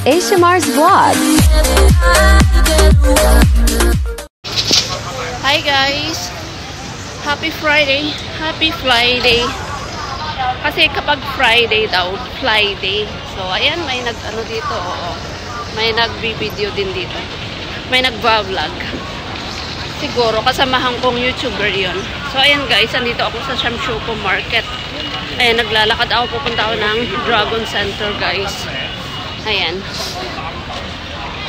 ASMR's Vlog. Hi guys! Happy Friday! Happy Friday! Kasi kapag Friday daw, fly day. So ayan, may nag-ano dito, oo. May nag-video din dito. May nag-vlog. Siguro kasamahan kong YouTuber 'yon. So ayan guys, andito ako sa Shamshuko Market. Ayan, naglalakad ako, pupunta ako ng Dragon Center guys. Ayan.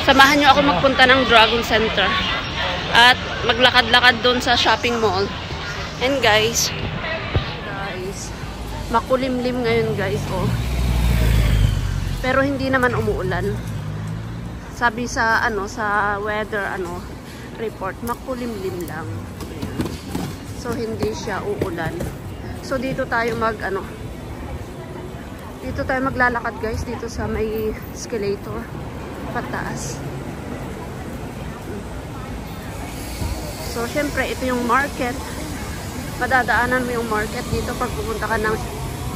Samahan nyo ako magpunta ng Dragon Center. At maglakad-lakad doon sa shopping mall. And guys, makulimlim ngayon guys, oh. Pero hindi naman umuulan. Sabi sa sa weather report, makulimlim lang. Ayan. So hindi siya uulan. So dito tayo dito tayo maglalakad guys, dito sa may escalator pataas. So syempre ito yung market. Madadaanan mo yung market dito pag pupunta ka ng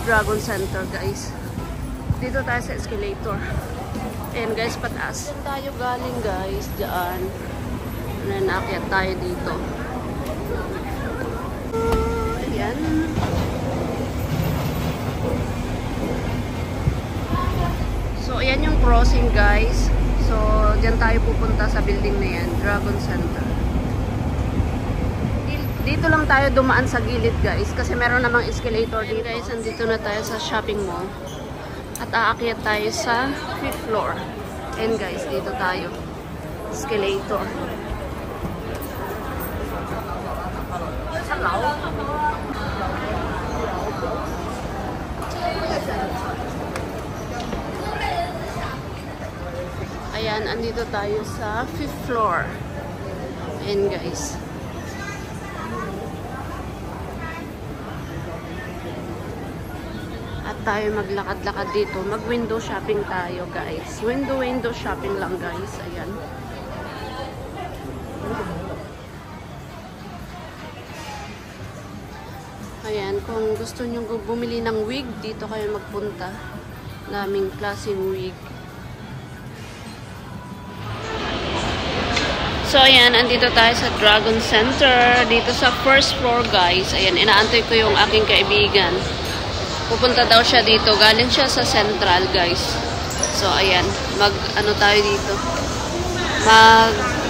Dragon Center guys. Dito tayo sa escalator. Ayan guys, pataas. Saan tayo galing guys? Diyan. Nanaakyat tayo dito. Ayan. So ayan yung crossing guys. So diyan tayo pupunta sa building na yan, Dragon Center. Dito lang tayo dumaan sa gilid guys kasi meron namang escalator dito. Guys, andito na tayo sa shopping mall. At aakyat tayo sa 5th floor. And guys, dito tayo. Escalator. Ayan, andito tayo sa 5th floor. And guys, tayo maglakad-lakad dito. Mag-window shopping tayo, guys. Window shopping lang, guys. Ayan. Ayan, kung gusto nyo bumili ng wig, dito kayo magpunta. Daming klaseng wig. So, ayan, andito tayo sa Dragon Center. Dito sa 1st floor, guys. Ayan, inaantay ko yung aking kaibigan. Pupunta daw siya dito. Galing siya sa Central, guys. So, ayan. Tayo dito.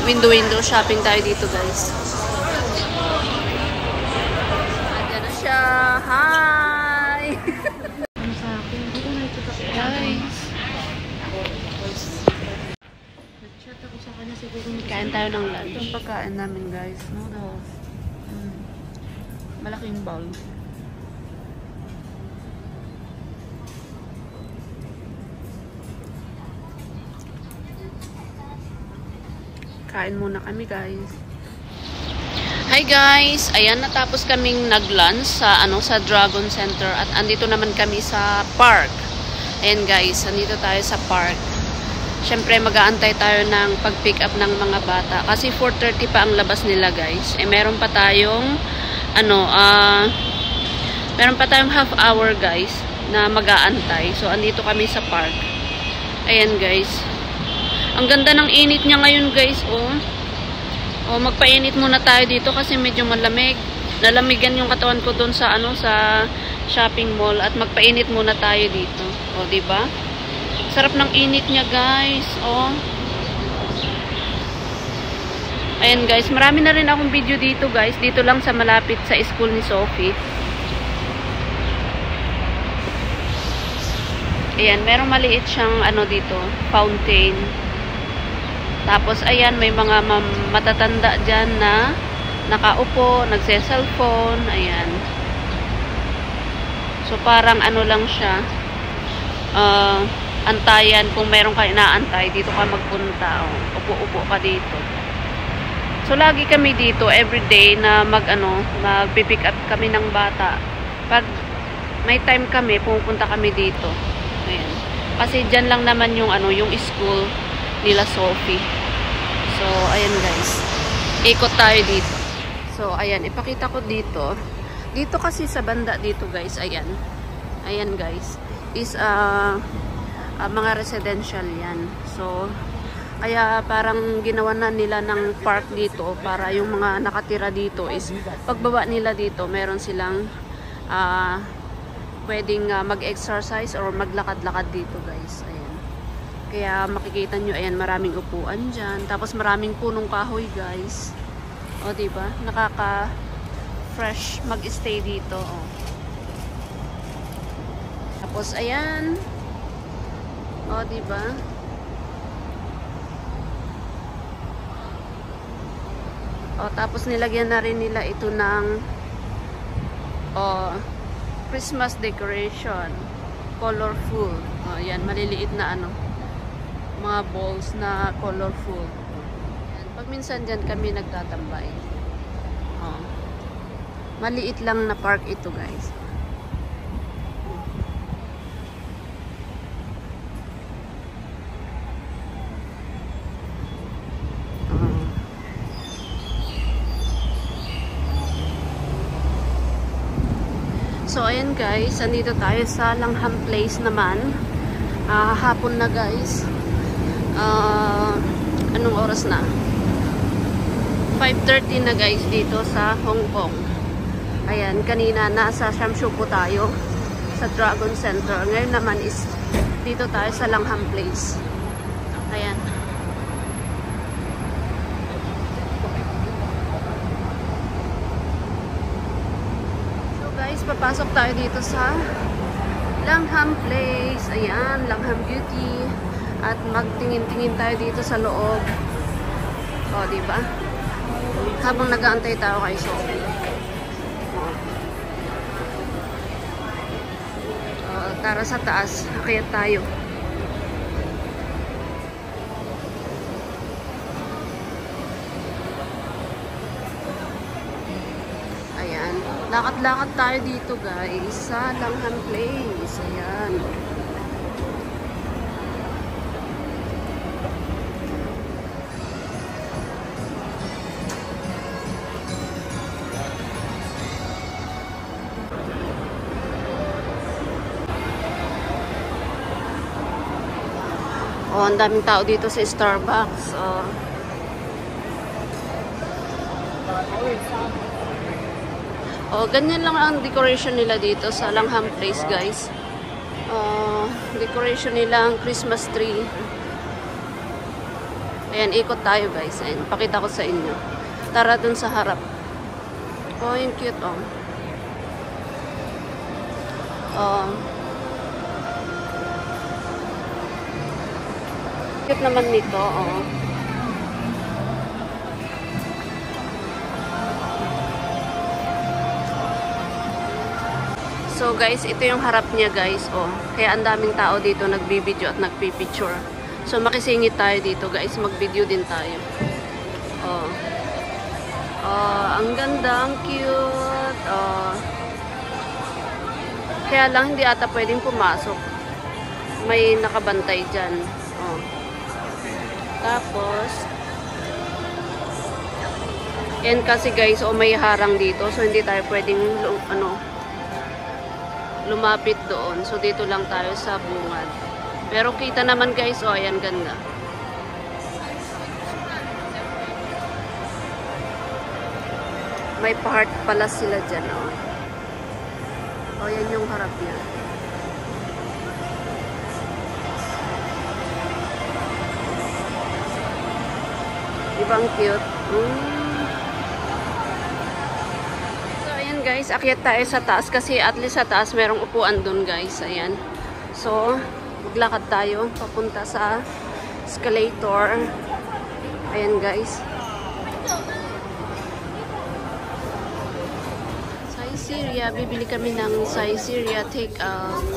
Window shopping tayo dito, guys. Ayan na siya. Hi! Guys. Nag-chat ako sa kanya. Siguro kain tayo ng lunch. Itong pagkain namin, guys. Noodles. Malaking bowl. Kain muna kami guys. Hi guys! Ayan, natapos kaming nag-lunch sa Dragon Center at andito naman kami sa park. Ayan guys, andito tayo sa park. Syempre mag-aantay tayo ng pag-pick up ng mga bata kasi 4:30 pa ang labas nila guys. Meron pa tayong half hour guys na mag-aantay. So andito kami sa park. Ayan guys. Ang ganda ng init niya ngayon guys, oh. Oh, magpainit muna tayo dito kasi medyo malamig. Nalamigan yung katawan ko doon sa sa shopping mall at magpainit muna tayo dito. Oh, 'di ba? Sarap ng init niya, guys. Oh. Ayan guys, marami na rin akong video dito, guys. Dito lang sa malapit sa school ni Sophie. Ayan, merong maliit siyang dito, fountain. Tapos, ayan, may mga matatanda dyan na nakaupo, nagse-cellphone, ayan. So, parang lang siya, antayan, kung meron ka inaantay, dito ka magpunta, upo-upo ka dito. So, lagi kami dito, everyday, na mag-pick up kami ng bata. Pag may time kami, pupunta kami dito. Ayan. Kasi dyan lang naman yung yung school. nila Sophie. So, ayan guys. Ikot tayo dito. So, ayan. Ipakita ko dito. Dito kasi sa banda dito guys. Ayan. Ayan guys. Is mga residential yan. So, kaya parang ginawa na nila ng park dito para yung mga nakatira dito is pagbaba nila dito, meron silang pwedeng mag-exercise or maglakad-lakad dito guys. Ayan. Kaya makikita nyo, ayan, maraming upuan dyan. Tapos maraming punong kahoy guys. O diba? Nakaka-fresh mag-stay dito. O. Tapos ayan. O diba? O, tapos nilagyan na rin nila ito ng Christmas decoration. Colorful. O, yan, maliliit na mga balls na colorful. Yan. Pag minsan dyan kami nagtatambay. O, maliit lang na park ito guys. So, ayan guys, andito tayo sa Langham Place naman. Hapon na guys. Anong oras na? 5:30 na guys dito sa Hong Kong. Ayan, kanina nasa Shamshu po tayo sa Dragon Center. Ngayon naman is dito tayo sa Langham Place. Ayan. Papasok tayo dito sa Langham Place. Ayan, Langham Beauty. At magtingin-tingin tayo dito sa loob. O, diba? Habang nag-aantay tayo kay Sophie. Tara sa taas. Akyat tayo. Lakad-lakad tayo dito guys sa Langham Place. Ayan. Oh, ang daming tao dito sa Starbucks. Ganyan lang ang decoration nila dito sa Langham Place, guys. Decoration nila ang Christmas tree. Ayan, ikot tayo, guys. Ayan, pakita ko sa inyo. Tara dun sa harap. Oh, yung cute, oh. Cute naman nito, oh. So guys, ito yung harap niya guys, oh. Kaya ang daming tao dito nagbibideo at nagpipicture. So makisingit tayo dito guys, magvideo din tayo. Oh. Ang ganda, ang cute. Kaya lang hindi ata pwedeng pumasok. May nakabantay dyan. Oh. Tapos yan kasi guys, may harang dito. So hindi tayo pwedeng lumapit doon. So, dito lang tayo sa bungad. Pero kita naman guys, oh, ayan, ganda. May part pala sila dyan, oh. Oh, yan yung harap niya. Ibang cute. Guys, akyat tayo sa taas kasi at least sa taas merong upuan dun guys. Ayan. So, maglakad tayo papunta sa escalator. Ayan guys. Saizeriya. Bibili kami ng Saizeriya take out.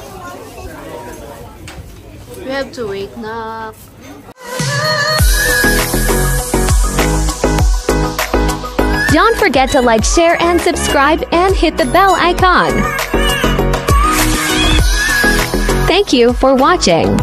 We have to wait na. Don't forget to like, share, and subscribe, and hit the bell icon. Thank you for watching.